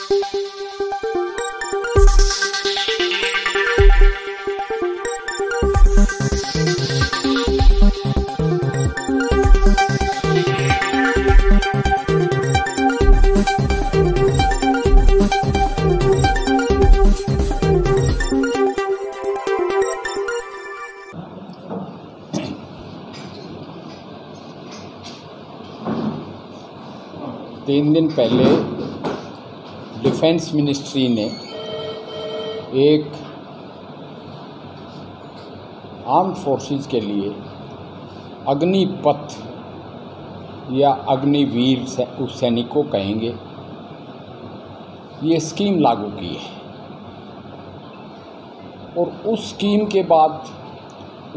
तीन दिन पहले डिफेंस मिनिस्ट्री ने एक आर्म्ड फोर्सेस के लिए अग्निपथ या अग्निवीर सैनिकों कहेंगे, ये स्कीम लागू की है। और उस स्कीम के बाद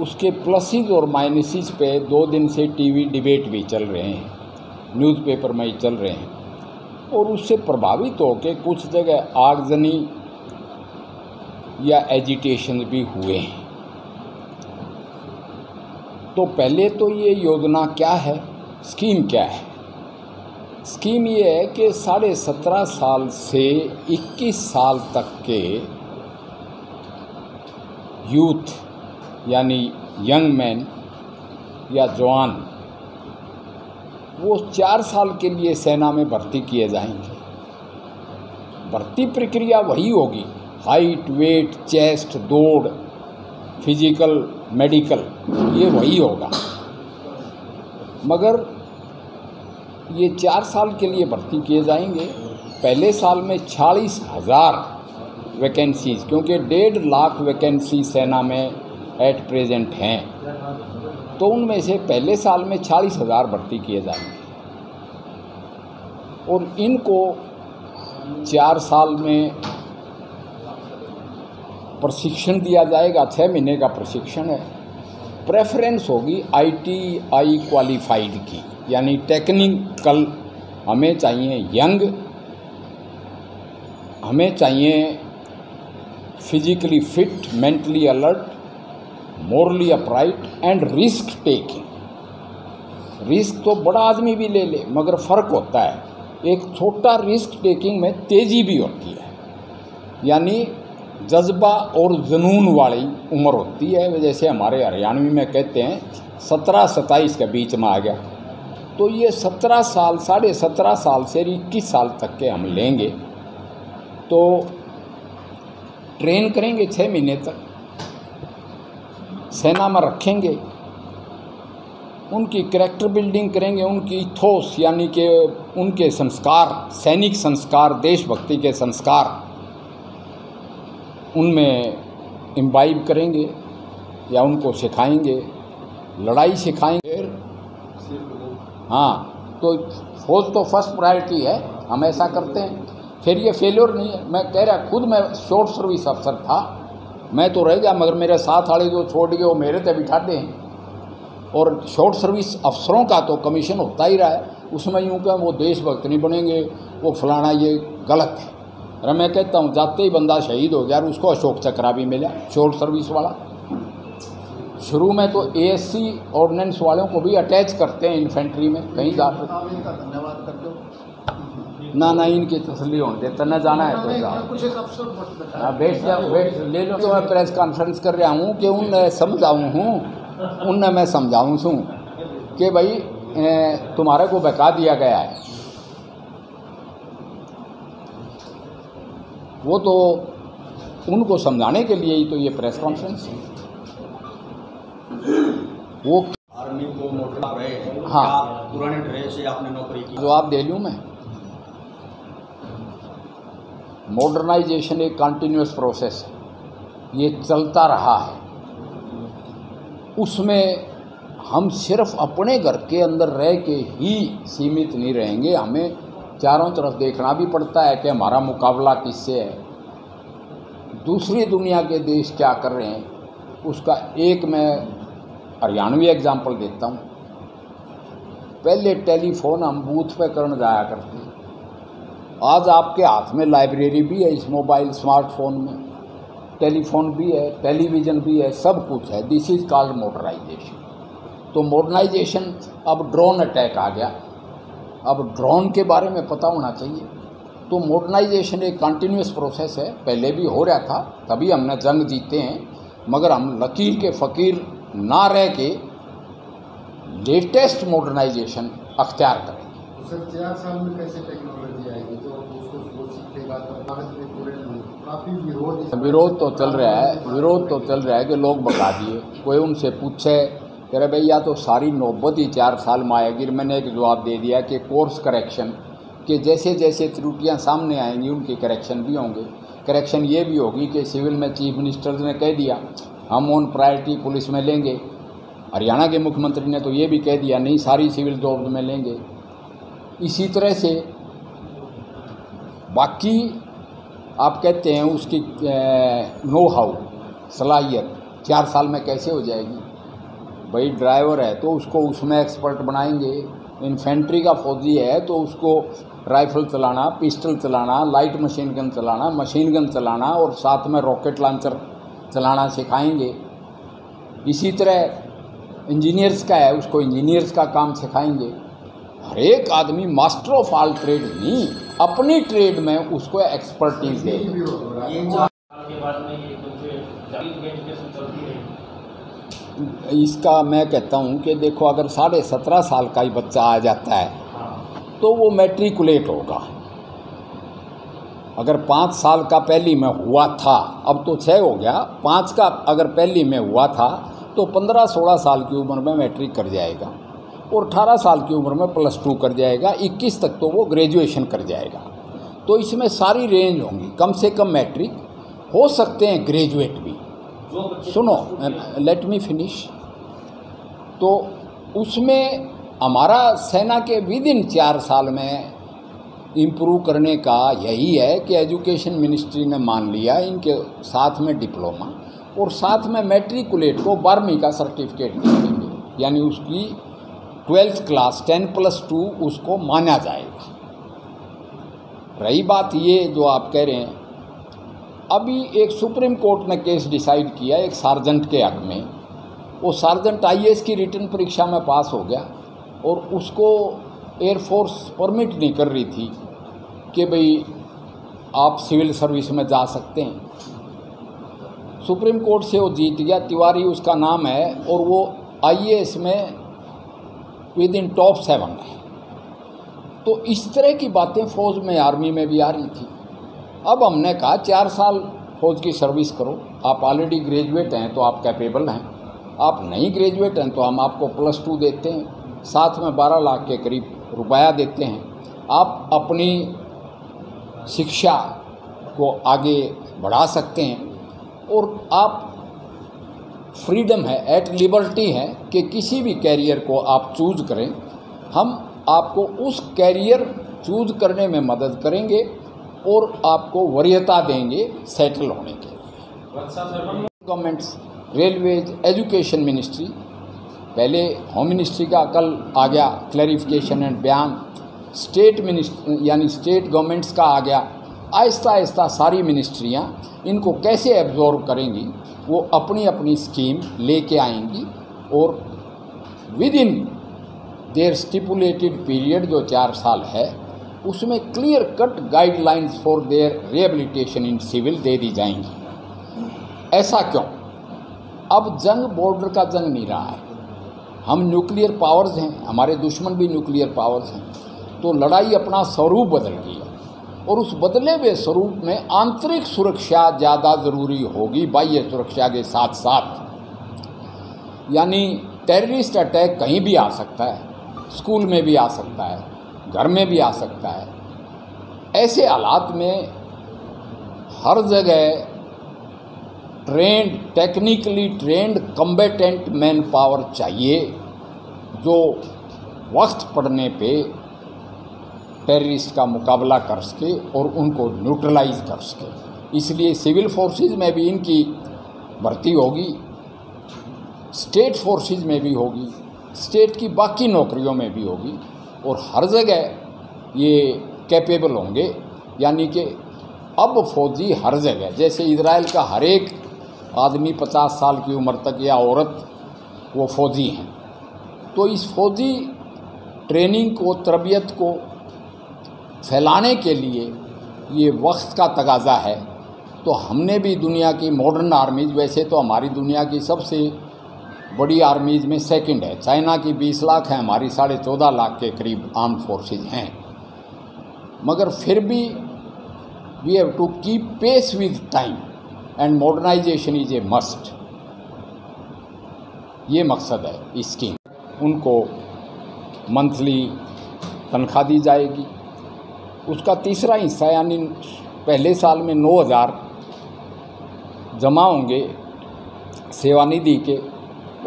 उसके प्लसेस और माइनसेस पे 2 दिन से टीवी डिबेट भी चल रहे हैं, न्यूज़पेपर में ही चल रहे हैं। और उससे प्रभावित होकर कुछ जगह आगजनी या एजिटेशन भी हुए हैं। तो पहले तो ये योजना क्या है, स्कीम क्या है? स्कीम ये है कि 17.5 साल से 21 साल तक के यूथ यानी यंग मैन या जवान, वो 4 साल के लिए सेना में भर्ती किए जाएंगे। भर्ती प्रक्रिया वही होगी, हाइट, वेट, चेस्ट, दौड़, फिजिकल, मेडिकल, ये वही होगा। मगर ये 4 साल के लिए भर्ती किए जाएंगे। पहले साल में 40,000 वैकेंसीज, क्योंकि 1.5 लाख वैकेंसी सेना में एट प्रेजेंट हैं, तो उनमें से पहले साल में 40,000 भर्ती किए जाएंगे। और इनको 4 साल में प्रशिक्षण दिया जाएगा, 6 महीने का प्रशिक्षण है। प्रेफरेंस होगी ITI क्वालिफाइड की, यानी टेक्निकल। हमें चाहिए यंग, हमें चाहिए physically fit, mentally alert, morally upright and risk taking. Risk तो बड़ा आदमी भी ले ले, मगर फ़र्क होता है। एक छोटा रिस्क टेकिंग में तेज़ी भी होती है, यानी जज्बा और जुनून वाली उम्र होती है। जैसे हमारे हरियाणवी में कहते हैं 17-27 के बीच में आ गया। तो ये 17 साल, 17.5 साल से 21 साल तक के हम लेंगे। तो ट्रेन करेंगे 6 महीने तक, सेना में रखेंगे, उनकी कैरेक्टर बिल्डिंग करेंगे, उनकी इथोस यानी कि उनके संस्कार, सैनिक संस्कार, देशभक्ति के संस्कार उनमें इम्बाइब करेंगे या उनको सिखाएंगे, लड़ाई सिखाएंगे। हाँ, तो फौज तो फर्स्ट प्रायोरिटी है, हम ऐसा करते हैं। फिर ये फेल्योर नहीं है। मैं कह रहा, खुद मैं शॉर्ट सर्विस अफसर था, मैं तो रह गया, मगर मेरे साथ वाले जो छोड़ गए वो मेरे पे बिठा दे। और शॉर्ट सर्विस अफसरों का तो कमीशन होता ही रहा है, उसमें यूँ क्या वो देशभक्त नहीं बनेंगे, वो फलाना, ये गलत है। अरे मैं कहता हूँ, जाते ही बंदा शहीद हो गया और उसको अशोक चक्र भी मिला, शॉर्ट सर्विस वाला। शुरू में तो ASC ऑर्डिनेंस वालों को भी अटैच करते हैं इन्फेंट्री में, कहीं जाकर। धन्यवाद करते हो ना इनकी तसल्ली होने देता, न जाना है तो जाओ, बैठ जाओ, बैठ ले लो। तो मैं प्रेस कॉन्फ्रेंस कर रहा हूँ कि उन समझाऊँ हूँ, उनने मैं समझाऊँ छूँ कि भाई तुम्हारे को बहका दिया गया है। वो तो उनको समझाने के लिए ही तो ये प्रेस कॉन्फ्रेंस है। वो आर्मी को मोटर रहे हैं, हाँ, पुराने ड्रेस से आपने नौकरी की, जवाब दे लूँ मैं। मॉडर्नाइजेशन एक कंटिन्यूस प्रोसेस है, ये चलता रहा है। उसमें हम सिर्फ अपने घर के अंदर रह के ही सीमित नहीं रहेंगे, हमें चारों तरफ देखना भी पड़ता है कि हमारा मुकाबला किससे है, दूसरी दुनिया के देश क्या कर रहे हैं। उसका एक मैं हरियाणवी एग्जाम्पल देता हूँ। पहले टेलीफोन हम बूथ पे करने जाया करते, आज आपके हाथ में लाइब्रेरी भी है, इस मोबाइल स्मार्टफोन में टेलीफोन भी है, टेलीविज़न भी है, सब कुछ है। This is called modernisation. तो मॉडर्नाइजेशन, अब ड्रोन अटैक आ गया, अब ड्रोन के बारे में पता होना चाहिए। तो मॉडर्नाइजेशन एक कंटिन्यूस प्रोसेस है, पहले भी हो रहा था, तभी हमने जंग जीते हैं। मगर हम लकीर के फ़कीर ना रह के लेटेस्ट मॉडर्नाइजेशन अख्तियार करें। सर 4 साल में कैसे टेक्नोलॉजी आएगी जो उसको वो सीखेगा? तो भारत में पूरे काफ़ी विरोध तो चल रहा है कि लोग बता दिए। कोई उनसे पूछे कह रहे भैया तो सारी नौबत ही 4 साल में आएगी। मैंने एक जवाब दे दिया कि कोर्स करेक्शन कि जैसे जैसे त्रुटियां सामने आएंगी उनके करेक्शन भी होंगे। करेक्शन ये भी होगी कि सिविल में चीफ मिनिस्टर ने कह दिया हम ऑन प्रायोरिटी पुलिस में लेंगे, हरियाणा के मुख्यमंत्री ने तो ये भी कह दिया नहीं सारी सिविल जॉब में लेंगे। इसी तरह से बाकी आप कहते हैं उसकी नो हाउ सलाहियत 4 साल में कैसे हो जाएगी? भाई ड्राइवर है तो उसको उसमें एक्सपर्ट बनाएंगे, इन्फेंट्री का फौजी है तो उसको राइफल चलाना, पिस्टल चलाना, लाइट मशीन गन चलाना और साथ में रॉकेट लॉन्चर चलाना सिखाएंगे। इसी तरह इंजीनियर्स का है उसको इंजीनियर्स का काम सिखाएंगे। हर एक आदमी मास्टर ऑफ ऑल ट्रेड नहीं, अपनी ट्रेड में उसको एक्सपर्टीज दे। इसका मैं कहता हूँ कि देखो अगर 17.5 साल का ही बच्चा आ जाता है तो वो मैट्रिकुलेट होगा। अगर 5 साल का पहली में हुआ था, अब तो 6 हो गया, 5 का अगर पहली में हुआ था तो 15-16 साल की उम्र में मैट्रिक कर जाएगा और 18 साल की उम्र में +2 कर जाएगा, 21 तक तो वो ग्रेजुएशन कर जाएगा। तो इसमें सारी रेंज होंगी, कम से कम मैट्रिक, हो सकते हैं ग्रेजुएट भी। सुनो लेट मी फिनिश। तो उसमें हमारा सेना के विदिन 4 साल में इम्प्रूव करने का यही है कि एजुकेशन मिनिस्ट्री ने मान लिया इनके साथ में डिप्लोमा और साथ में मैट्रिकुलेट को 12वीं का सर्टिफिकेट देंगे, यानी उसकी 12th क्लास 10+2 उसको माना जाएगा। रही बात ये जो आप कह रहे हैं, अभी एक सुप्रीम कोर्ट ने केस डिसाइड किया एक सार्जेंट के हक में। वो सार्जेंट IAS की रिटन परीक्षा में पास हो गया और उसको एयरफोर्स परमिट नहीं कर रही थी कि भाई आप सिविल सर्विस में जा सकते हैं। सुप्रीम कोर्ट से वो जीत गया, तिवारी उसका नाम है और वो IAS में विदिन टॉप 7 है। तो इस तरह की बातें फौज में आर्मी में भी आ रही थी। अब हमने कहा 4 साल फौज की सर्विस करो, आप ऑलरेडी ग्रेजुएट हैं तो आप कैपेबल हैं, आप नहीं ग्रेजुएट हैं तो हम आपको +2 देते हैं, साथ में 12 लाख के करीब रुपया देते हैं, आप अपनी शिक्षा को आगे बढ़ा सकते हैं और आप फ्रीडम है, एट लिबर्टी है कि किसी भी कैरियर को आप चूज करें। हम आपको उस कैरियर चूज करने में मदद करेंगे और आपको वरीयता देंगे सेटल होने के लिए। गवर्नमेंट्स, रेलवेज, एजुकेशन मिनिस्ट्री, पहले होम मिनिस्ट्री का कल आ गया क्लैरिफिकेशन एंड बयान, स्टेट मिनिस्ट्री यानी स्टेट गवर्नमेंट्स का आ गया। आहिस्ता आहिस्ता सारी मिनिस्ट्रियाँ इनको कैसे एब्जॉर्व करेंगी, वो अपनी अपनी स्कीम लेके आएंगी और within their stipulated period जो 4 साल है उसमें clear cut guidelines for their rehabilitation in civil दे दी जाएंगी। ऐसा क्यों? अब जंग बॉर्डर का जंग नहीं रहा है, हम न्यूक्लियर पावर्स हैं, हमारे दुश्मन भी न्यूक्लियर पावर्स हैं, तो लड़ाई अपना स्वरूप बदल गई है और उस बदले हुए स्वरूप में आंतरिक सुरक्षा ज़्यादा ज़रूरी होगी बाह्य सुरक्षा के साथ साथ। यानी टेररिस्ट अटैक कहीं भी आ सकता है, स्कूल में भी आ सकता है, घर में भी आ सकता है। ऐसे हालात में हर जगह trained, technically trained competent manpower चाहिए जो वक्त पड़ने पे टेररिस्ट का मुकाबला कर सके और उनको न्यूट्रलाइज कर सके। इसलिए सिविल फोर्सेस में भी इनकी भर्ती होगी, स्टेट फोर्सेस में भी होगी, स्टेट की बाकी नौकरियों में भी होगी और हर जगह ये कैपेबल होंगे। यानी कि अब फौजी हर जगह, जैसे इजराइल का हर एक आदमी 50 साल की उम्र तक या औरत वो फौजी हैं, तो इस फौजी ट्रेनिंग को, तरबियत को फैलाने के लिए ये वक्त का तकाजा है, तो हमने भी दुनिया की मॉडर्न आर्मीज़, वैसे तो हमारी दुनिया की सबसे बड़ी आर्मीज़ में सेकंड है, चाइना की 20 लाख है, हमारी 14.5 लाख के करीब आर्म फोर्सेज हैं, मगर फिर भी we have to keep pace with time and modernisation is a must. ये मकसद है इस स्कीम। उनको मंथली तनख्वाह दी जाएगी, उसका तीसरा हिस्सा यानी पहले साल में 9,000 जमा होंगे सेवानिधि के,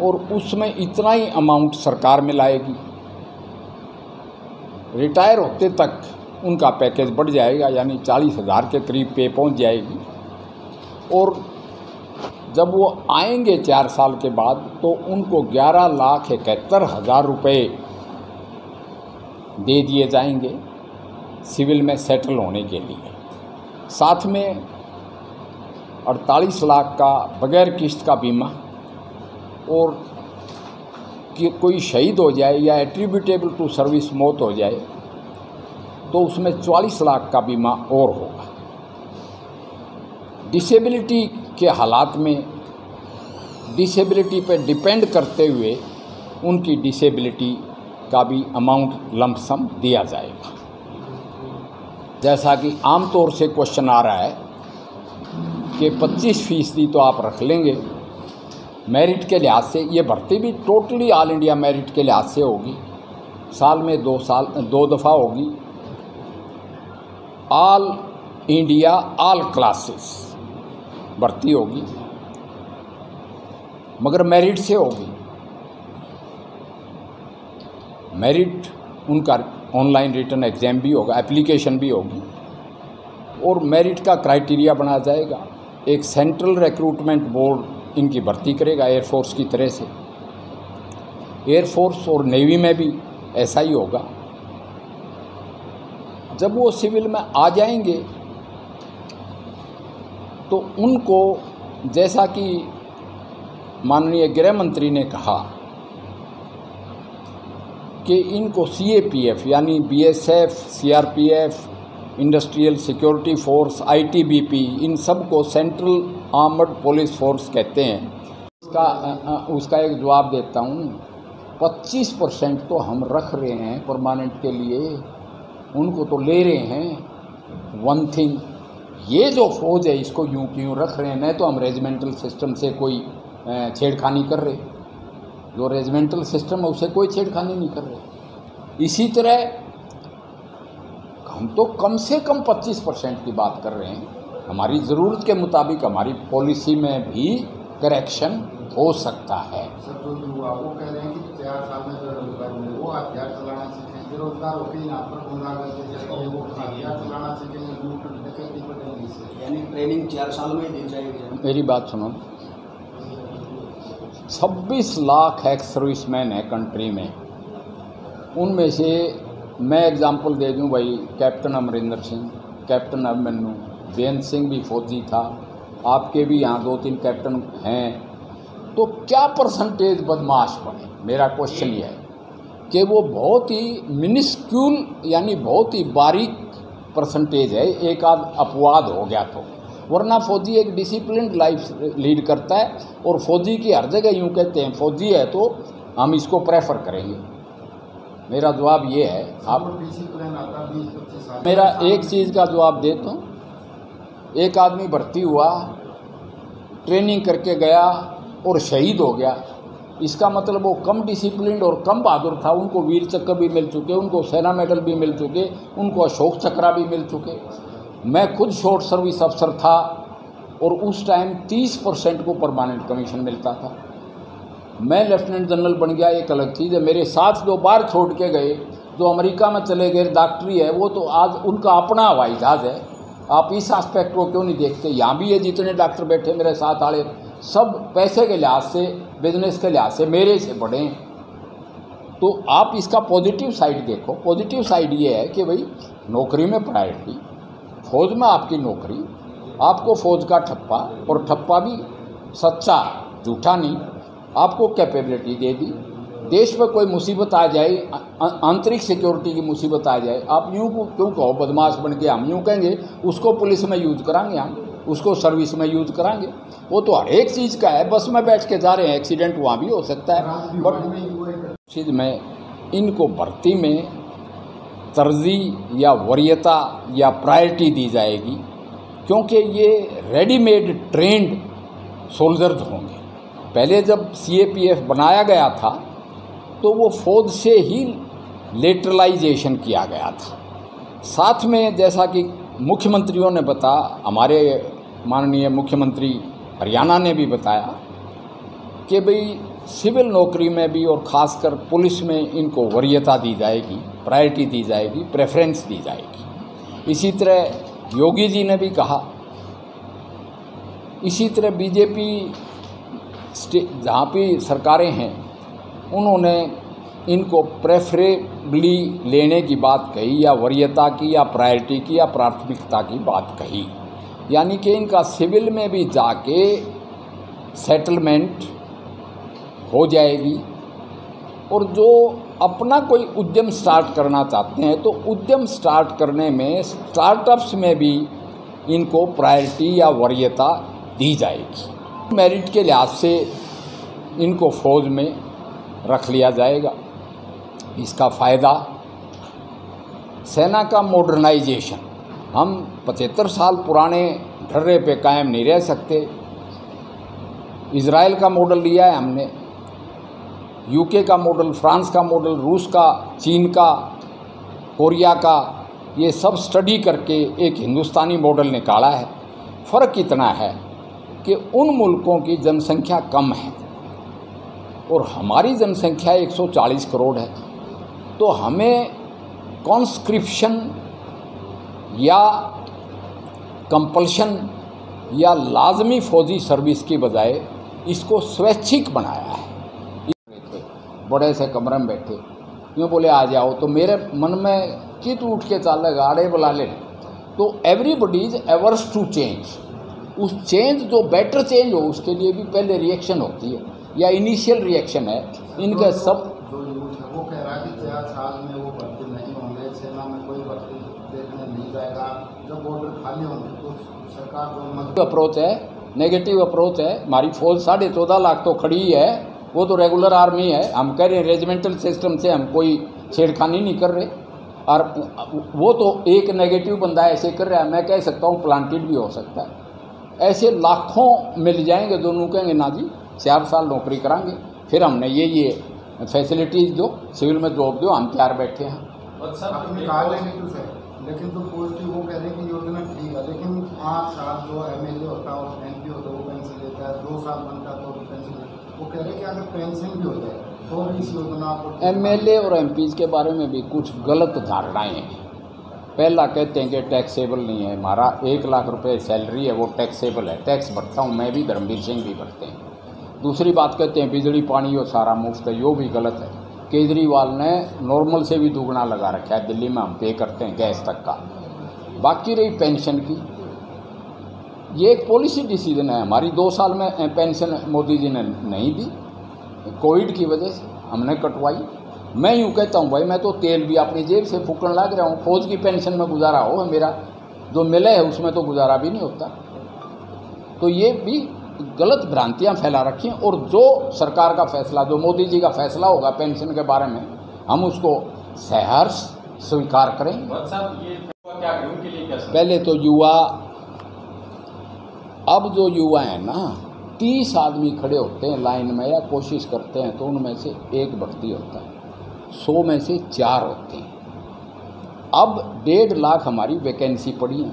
और उसमें इतना ही अमाउंट सरकार में लाएगी। रिटायर होते तक उनका पैकेज बढ़ जाएगा, यानी 40,000 के करीब पे पहुंच जाएगी, और जब वो आएंगे 4 साल के बाद तो उनको 11,71,000 रुपये दे दिए जाएंगे सिविल में सेटल होने के लिए। साथ में 48 लाख का बगैर किस्त का बीमा, और कि कोई शहीद हो जाए या एट्रीब्यूटेबल टू सर्विस मौत हो जाए तो उसमें 44 लाख का बीमा और होगा। डिसेबिलिटी के हालात में डिसेबिलिटी पे डिपेंड करते हुए उनकी डिसेबिलिटी का भी अमाउंट लमसम दिया जाएगा। जैसा कि आमतौर से क्वेश्चन आ रहा है कि 25% तो आप रख लेंगे मेरिट के लिहाज से। ये भर्ती भी टोटली ऑल इंडिया मेरिट के लिहाज से होगी, साल में 2 दफ़ा होगी, ऑल इंडिया ऑल क्लासेस भर्ती होगी, मगर मेरिट से होगी। मेरिट उनका ऑनलाइन रिटन एग्ज़ाम भी होगा, एप्लीकेशन भी होगी, और मेरिट का क्राइटेरिया बनाया जाएगा। एक सेंट्रल रिक्रूटमेंट बोर्ड इनकी भर्ती करेगा एयरफोर्स की तरह से। एयरफोर्स और नेवी में भी ऐसा ही होगा। जब वो सिविल में आ जाएंगे तो उनको, जैसा कि माननीय गृह मंत्री ने कहा कि इनको CAPF यानी BSF, CRPF, industrial security force, ITBP, इन सब को सेंट्रल आर्मड पुलिस फोर्स कहते हैं। उसका एक जवाब देता हूँ। 25% तो हम रख रहे हैं परमानेंट के लिए, उनको तो ले रहे हैं। वन थिंग, ये जो फौज है इसको यूं क्यों रख रहे हैं? नहीं तो हम रेजिमेंटल सिस्टम से कोई छेड़खानी कर रहे, जो रेजिमेंटल सिस्टम है उससे कोई छेड़खानी नहीं कर रहे। इसी तरह हम तो कम से कम 25% की बात कर रहे हैं। हमारी ज़रूरत के मुताबिक हमारी पॉलिसी में भी करेक्शन हो सकता है। सर जो युवा वो कह रहे हैं कि 4 साल में जो वो हथियार चलाना सीखें, बेरोजगार होकर यहाँ पर गुंडागर्दी करेंगे, वो हथियार चलाना सीखेंगे, लूट डकैती पड़ेगी इससे। यानी ट्रेनिंग 4 साल में ही दी जाएगी। मेरी बात सुनो, 26 लाख एक्स सर्विसमैन है कंट्री में। उनमें से मैं एग्जांपल दे दूं भाई, captain Amarinder Singh, captain Abhimanyu, Ben Singh भी फौजी था, आपके भी यहाँ 2-3 कैप्टन हैं, तो क्या परसेंटेज बदमाश बने? मेरा क्वेश्चन ये है कि वो बहुत ही मिनिस्क्यूल यानी बहुत ही बारीक परसेंटेज है, एक आध अपवाद हो गया तो, वरना फौजी एक डिसिप्लिन्ड लाइफ लीड करता है। और फौजी की हर जगह यूँ कहते हैं फौजी है तो हम इसको प्रेफर करेंगे। मेरा जवाब ये है, आप डिसिप्लिन आता 20-25 साल। मेरा एक चीज़ का जवाब देता हूँ। एक आदमी भर्ती हुआ, ट्रेनिंग करके गया और शहीद हो गया, इसका मतलब वो कम डिसिप्लिन्ड और कम बहादुर था। उनको वीर चक्र भी मिल चुके, उनको सेना मेडल भी मिल चुके, उनको अशोक चक्र भी मिल चुके। मैं खुद शॉर्ट सर्विस अफसर था और उस टाइम 30% को परमानेंट कमीशन मिलता था। मैं लेफ्टिनेंट जनरल बन गया, एक अलग चीज़ है। मेरे साथ जो बाहर छोड़ के गए, जो अमेरिका में चले गए, डॉक्टरी है, वो तो आज उनका अपना हवाई जहाज़ है। आप इस एस्पेक्ट को क्यों नहीं देखते? यहाँ भी ये जितने डॉक्टर बैठे मेरे साथ आए, सब पैसे के लिहाज से, बिजनेस के लिहाज से मेरे से बड़े हैं। तो आप इसका पॉजिटिव साइड देखो। पॉजिटिव साइड ये है कि भाई नौकरी में प्रायोरिटी, फौज में आपकी नौकरी, आपको फौज का ठप्पा, और ठप्पा भी सच्चा, झूठा नहीं, आपको कैपेबिलिटी दे दी, देश पर कोई मुसीबत आ जाए, आंतरिक सिक्योरिटी की मुसीबत आ जाए, आप यूँ क्यों कहो बदमाश बन के, हम यूँ कहेंगे उसको पुलिस में यूज़ कराएंगे, हम उसको सर्विस में यूज़ कराएंगे। वो तो हर एक चीज़ का है, बस में बैठ के जा रहे हैं, एक्सीडेंट वहाँ भी हो सकता है। बट चीज़ में इनको भर्ती में तरजीह या वरीयता या प्रायोरिटी दी जाएगी, क्योंकि ये रेडीमेड ट्रेंड सोल्जर्स होंगे। पहले जब CAPF बनाया गया था तो वो फौज से ही लेटरलाइजेशन किया गया था। साथ में जैसा कि मुख्यमंत्रियों ने बताया, हमारे माननीय मुख्यमंत्री हरियाणा ने भी बताया कि भाई सिविल नौकरी में भी और ख़ासकर पुलिस में इनको वरीयता दी जाएगी, प्रायोरिटी दी जाएगी, प्रेफरेंस दी जाएगी। इसी तरह योगी जी ने भी कहा, इसी तरह बीजेपी जहाँ भी सरकारें हैं उन्होंने इनको प्रेफरेबली लेने की बात कही, या वरीयता की या प्रायोरिटी की या प्राथमिकता की बात कही, यानी कि इनका सिविल में भी जाके सेटलमेंट हो जाएगी। और जो अपना कोई उद्यम स्टार्ट करना चाहते हैं तो उद्यम स्टार्ट करने में स्टार्टअप्स में भी इनको प्रायोरिटी या वरीयता दी जाएगी। मेरिट के लिहाज से इनको फौज में रख लिया जाएगा। इसका फ़ायदा सेना का मॉडर्नाइजेशन, हम 75 साल पुराने ढर्रे पे कायम नहीं रह सकते। इज़राइल का मॉडल लिया है हमने, UK का मॉडल, फ्रांस का मॉडल, रूस का, चीन का, कोरिया का, ये सब स्टडी करके एक हिंदुस्तानी मॉडल निकाला है। फ़र्क इतना है कि उन मुल्कों की जनसंख्या कम है और हमारी जनसंख्या 140 करोड़ है, तो हमें कॉन्स्क्रिप्शन या कंपल्शन या लाजमी फौजी सर्विस की बजाय इसको स्वैच्छिक बनाया है। बड़े से कमरे में बैठे यूँ बोले आ जाओ, तो मेरे मन में कित उठ के चल गाड़े बुला ले। तो everybody is averse to change. उस चेंज जो बेटर चेंज हो उसके लिए भी पहले रिएक्शन होती है या इनिशियल रिएक्शन है। इनके सब जो यूथ है वो कह रहा है कि 4 साल में वो भर्ती नहीं होंगे, सेना में कोई भर्ती देखने नहीं जाएगा, जब बॉर्डर खाली होंगे तो सरकार जो अप्रोच है, नेगेटिव अप्रोच है। हमारी फौज 14.5 लाख तो खड़ी ही है, वो तो रेगुलर आर्मी है। हम कह रहे हैं रेजिमेंटल सिस्टम से हम कोई छेड़खानी नहीं कर रहे, और वो तो एक नेगेटिव बंदा ऐसे कर रहा है, मैं कह सकता हूँ प्लांटेड भी हो सकता है। ऐसे लाखों मिल जाएंगे, दोनों कहेंगे ना जी 4 साल नौकरी कराएंगे, फिर हमने ये फैसिलिटीज़ दो, सिविल में जॉब दो, हम तैयार बैठे हैं। लेकिन तो पॉजिटिव वो कह रहे हैं कि योजना ठीक है, लेकिन 5 साल जो MLA होता है और MP होता है वो पेंशन लेता है, 2 साल बनता है तो पेंशन लेता है। वो कह रहे हैं कि अगर पेंशन भी हो जाए तो इस योजना को MLA और MPs के बारे में भी कुछ गलत धारणाएँ हैं। पहला कहते हैं कि टैक्सेबल नहीं है, हमारा 1 लाख रुपए सैलरी है वो टैक्सेबल है, टैक्स भरता हूँ मैं भी, धर्मवीर सिंह भी भरते हैं। दूसरी बात कहते हैं बिजली पानी वो सारा मुफ्त है, यो भी गलत है। केजरीवाल ने नॉर्मल से भी दुगना लगा रखा है, दिल्ली में हम पे करते हैं गैस तक का। बाकी रही पेंशन की, ये एक पॉलिसी डिसीजन है हमारी। 2 साल में पेंशन मोदी जी ने नहीं दी, कोविड की वजह से हमने कटवाई। मैं यूँ कहता हूँ भाई, मैं तो तेल भी अपनी जेब से फूकने लग रहा हूँ, फौज की पेंशन में गुजारा हो, मेरा जो मिले है उसमें तो गुजारा भी नहीं होता। तो ये भी गलत भ्रांतियाँ फैला रखी हैं। और जो सरकार का फैसला, जो मोदी जी का फैसला होगा पेंशन के बारे में, हम उसको सहर्ष स्वीकार करें। पहले तो युवा, अब जो युवा हैं ना, 30 आदमी खड़े होते हैं लाइन में या कोशिश करते हैं तो उनमें से 1 भर्ती होता है, 100 में से 4 होते हैं। अब 1.5 लाख हमारी वैकेंसी पड़ी है,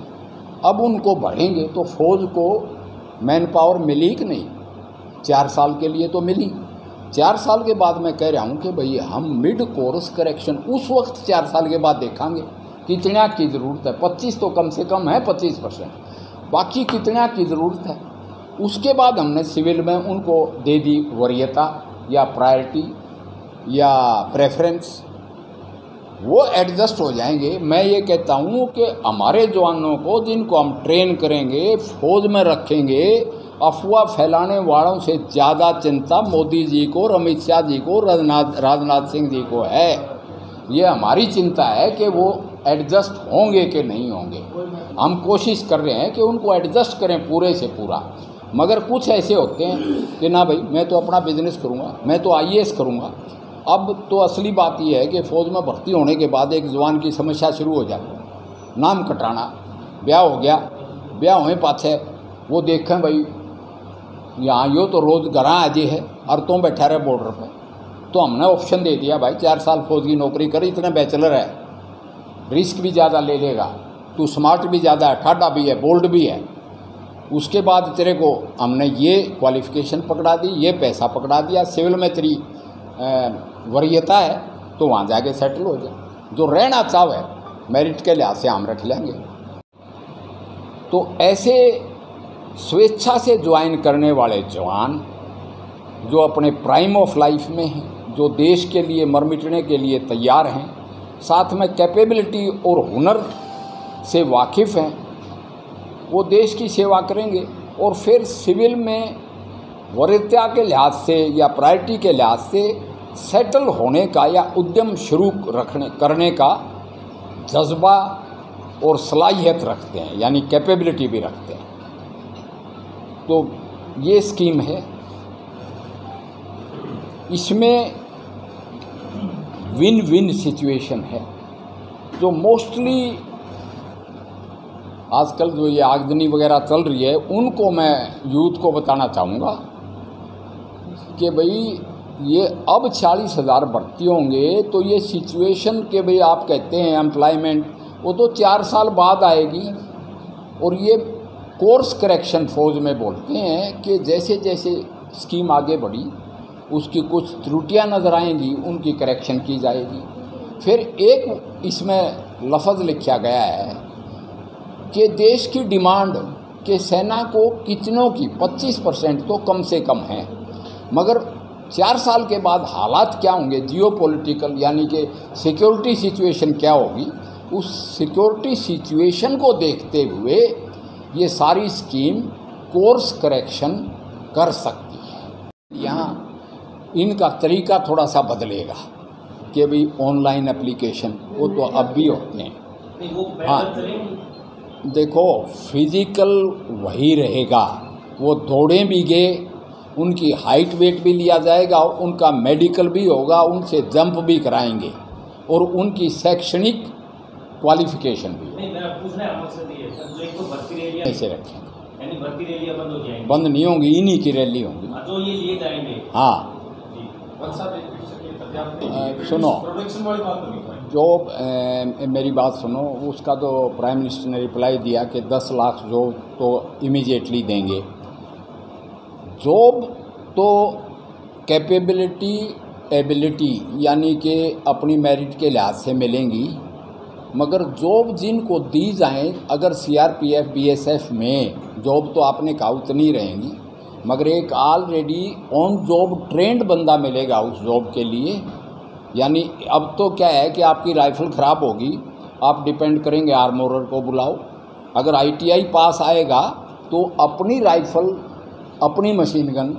अब उनको बढ़ेंगे तो फौज को मैन पावर मिली कि नहीं? 4 साल के लिए तो मिली। 4 साल के बाद मैं कह रहा हूँ कि भाई हम मिड कोर्स करेक्शन उस वक्त 4 साल के बाद देखेंगे कितना की ज़रूरत है। 25 तो कम से कम है, 25%, बाकी कितना की ज़रूरत है। उसके बाद हमने सिविल में उनको दे दी वरीयता या प्रायोरिटी या प्रेफरेंस, वो एडजस्ट हो जाएंगे। मैं ये कहता हूँ कि हमारे जवानों को जिनको हम ट्रेन करेंगे, फौज में रखेंगे, अफवाह फैलाने वालों से ज़्यादा चिंता मोदी जी को और अमित शाह जी को, राजनाथ सिंह जी को है। ये हमारी चिंता है कि वो एडजस्ट होंगे कि नहीं होंगे। हम कोशिश कर रहे हैं कि उनको एडजस्ट करें पूरे से पूरा, मगर कुछ ऐसे होते हैं कि ना भाई मैं तो अपना बिजनेस करूँगा, मैं तो IAS करूँगा। अब तो असली बात यह है कि फ़ौज में भर्ती होने के बाद एक जवान की समस्या शुरू हो जाती, नाम कटाना, ब्याह हो गया, ब्याह होने पाछे वो देखें भाई यहाँ यो तो रोज़ घर आजे है और तुम बैठा रहे बॉर्डर पे। तो हमने ऑप्शन दे दिया भाई 4 साल फौज की नौकरी कर, इतने बैचलर है, रिस्क भी ज़्यादा ले लेगा, तू स्मार्ट भी ज़्यादा है, ठाडा भी है, बोल्ड भी है। उसके बाद तेरे को हमने ये क्वालिफ़िकेशन पकड़ा दी, ये पैसा पकड़ा दिया, सिविल में तेरी वरीयता है तो वहाँ जाके सेटल हो जाए। जो रहना चाहे मेरिट के लिहाज से हम रख लेंगे। तो ऐसे स्वेच्छा से ज्वाइन करने वाले जवान जो अपने प्राइम ऑफ लाइफ में हैं, जो देश के लिए मर मिटने के लिए तैयार हैं, साथ में कैपेबिलिटी और हुनर से वाकिफ़ हैं, वो देश की सेवा करेंगे। और फिर सिविल में वरीयता के लिहाज से या प्रायोरिटी के लिहाज से सेटल होने का या उद्यम शुरू करने का जज्बा और सलाहियत रखते हैं, यानी कैपेबिलिटी भी रखते हैं। तो ये स्कीम है, इसमें विन विन सिचुएशन है। जो मोस्टली आजकल जो ये आगजनी वगैरह चल रही है, उनको मैं यूथ को बताना चाहूँगा कि भाई ये अब 40,000 भर्ती होंगे तो ये सिचुएशन के भाई आप कहते हैं एम्प्लॉयमेंट, वो तो 4 साल बाद आएगी। और ये कोर्स करेक्शन फौज में बोलते हैं कि जैसे जैसे स्कीम आगे बढ़ी उसकी कुछ त्रुटियां नज़र आएंगी, उनकी करेक्शन की जाएगी। फिर एक इसमें लफ्ज़ लिखा गया है कि देश की डिमांड के सेना को कितनों की 25% तो कम से कम है, मगर 4 साल के बाद हालात क्या होंगे, जियोपॉलिटिकल यानी कि सिक्योरिटी सिचुएशन क्या होगी, उस सिक्योरिटी सिचुएशन को देखते हुए ये सारी स्कीम कोर्स करेक्शन कर सकती है। यहाँ इनका तरीका थोड़ा सा बदलेगा कि भाई ऑनलाइन एप्लीकेशन वो तो अब भी होते हैं। हाँ देखो, फिज़िकल वही रहेगा, वो दौड़ें भी गए, उनकी हाइट वेट भी लिया जाएगा और उनका मेडिकल भी होगा, उनसे जंप भी कराएंगे और उनकी शैक्षणिक क्वालिफिकेशन भी। ऐसे रखें, यानी भर्ती रैलियां बंद हो जाएंगी? बंद नहीं होंगी, इन्हीं की रैली होंगी। तो ये लिए जाएंगे। हाँ सुनो, प्रोडक्शन वाली बात नहीं, जो मेरी बात सुनो, उसका तो प्राइम मिनिस्टर ने रिप्लाई दिया कि 10 लाख जॉब तो इमीडिएटली देंगे। जॉब तो कैपेबिलिटी एबिलिटी यानी कि अपनी मेरिट के लिहाज से मिलेंगी, मगर जॉब जिनको दी जाएं, अगर CRPF BSF में जॉब तो आपने कहा उतनी रहेंगी, मगर एक ऑलरेडी ऑन जॉब ट्रेंड बंदा मिलेगा उस जॉब के लिए। यानी अब तो क्या है कि आपकी राइफ़ल ख़राब होगी, आप डिपेंड करेंगे आर्मोरर को बुलाओ। अगर ITI पास आएगा तो अपनी राइफ़ल, अपनी मशीन गन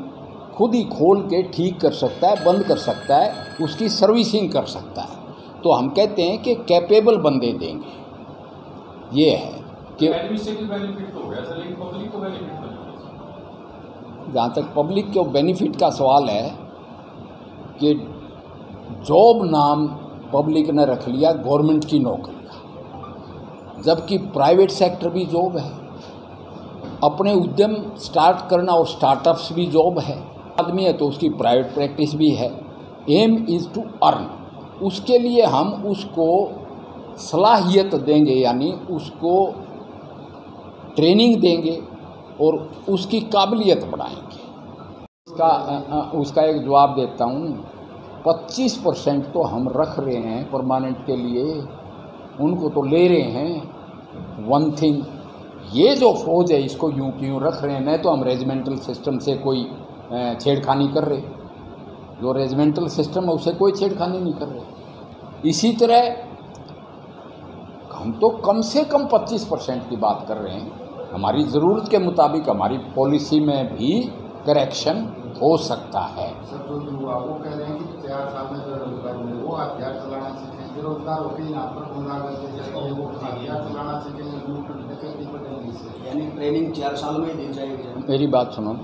खुद ही खोल के ठीक कर सकता है, बंद कर सकता है, उसकी सर्विसिंग कर सकता है। तो हम कहते हैं कि कैपेबल बंदे देंगे। ये है कि एडमिनिस्ट्रेटिव बेनिफिट तो हो गया सर, लेकिन पब्लिक को बेनिफिट नहीं। जहाँ तक पब्लिक के बेनिफिट का सवाल है कि जॉब नाम पब्लिक ने रख लिया गवर्नमेंट की नौकरी का, जबकि प्राइवेट सेक्टर भी जॉब है, अपने उद्यम स्टार्ट करना और स्टार्टअप्स भी जॉब है। आदमी है तो उसकी प्राइवेट प्रैक्टिस भी है। एम इज़ टू अर्न, उसके लिए हम उसको सलाहियत देंगे, यानी उसको ट्रेनिंग देंगे और उसकी काबिलियत बढ़ाएंगे। उसका एक जवाब देता हूँ, 25% तो हम रख रहे हैं परमानेंट के लिए, उनको तो ले रहे हैं। वन थिंग, ये जो फौज है इसको यूं क्यों रख रहे हैं, नहीं तो हम रेजिमेंटल सिस्टम से कोई छेड़खानी कर रहे, जो रेजिमेंटल सिस्टम है उससे कोई छेड़खानी नहीं कर रहे। इसी तरह हम तो कम से कम 25% की बात कर रहे हैं हमारी ज़रूरत के मुताबिक हमारी पॉलिसी में भी करेक्शन हो सकता है। सर जो युवा वो कह रहे हैं कि 4 साल में बेरोजगार हुए वो हथियार चलाना सीखें, बेरोजगार होकर यहाँ पर गुंडागर्दी करेंगे, वो हथियार चलाना सीखेंगे, लूट डकैती करेंगे इससे। यानी ट्रेनिंग 4 साल में ही दी जाएगी जनाब। मेरी बात सुनो,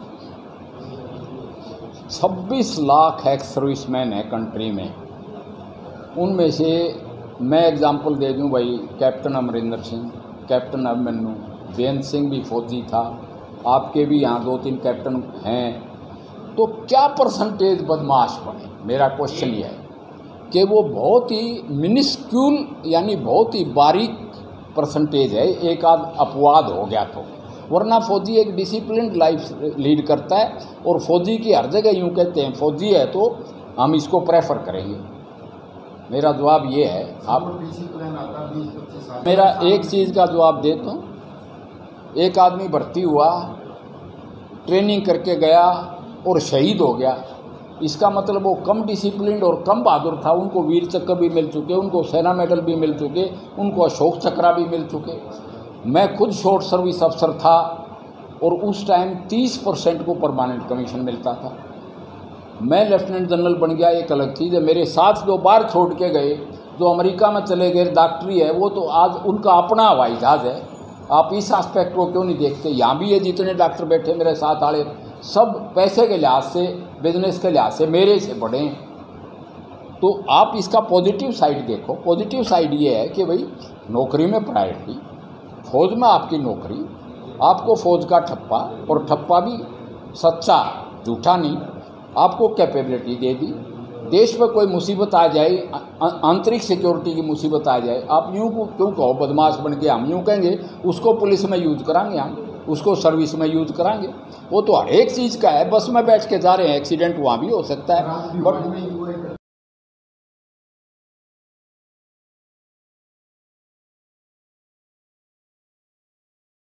26 लाख एक्स सर्विसमैन है कंट्री में, उनमें से मैं एग्जांपल दे दूं भाई, captain Amarinder Singh, captain Abhimanyu, Ben Singh भी फौजी था, आपके भी यहाँ 2-3 कैप्टन हैं, तो क्या परसेंटेज बदमाश बने? मेरा क्वेश्चन ये है कि वो बहुत ही मिनिस्क्यूल यानी बहुत ही बारीक परसेंटेज है, एक आध अपवाद हो गया तो, वरना फौजी एक डिसिप्लिन लाइफ लीड करता है। और फौजी की हर जगह यूँ कहते हैं फौजी है तो हम इसको प्रेफर करेंगे। मेरा जवाब ये है, आप डिसिप्लिन आता 20-25 साल। मेरा एक चीज़ का जवाब देता हूँ, एक आदमी भर्ती हुआ, ट्रेनिंग करके गया और शहीद हो गया, इसका मतलब वो कम डिसिप्लिन और कम बहादुर था। उनको वीर चक्र भी मिल चुके, उनको सेना मेडल भी मिल चुके, उनको अशोक चक्र भी मिल चुके। मैं खुद शॉर्ट सर्विस अफसर था और उस टाइम 30% को परमानेंट कमीशन मिलता था। मैं लेफ्टिनेंट जनरल बन गया, एक अलग चीज़ है। मेरे साथ जो बाहर छोड़ के गए, जो अमेरिका में चले गए डॉक्टरी है, वो तो आज उनका अपना हवाई जहाज़ है। आप इस एस्पेक्ट को क्यों नहीं देखते? यहाँ भी ये जितने डॉक्टर बैठे मेरे साथ आए, सब पैसे के लिहाज से, बिजनेस के लिहाज से मेरे से बड़े हैं। तो आप इसका पॉजिटिव साइड देखो। पॉजिटिव साइड ये है कि भाई नौकरी में प्रायोरिटी, फौज में आपकी नौकरी, आपको फौज का ठप्पा, और ठप्पा भी सच्चा, झूठा नहीं, आपको कैपेबिलिटी दे दी। देश में कोई मुसीबत आ जाए, आंतरिक सिक्योरिटी की मुसीबत आ जाए, आप यूँ क्यों कहो बदमाश बन के? हम यूँ कहेंगे उसको पुलिस में यूज़ कराएंगे, हम उसको सर्विस में यूज़ कराएंगे। वो तो हर एक चीज़ का है। बस में बैठ के जा रहे हैं, एक्सीडेंट वहाँ भी हो सकता है, बट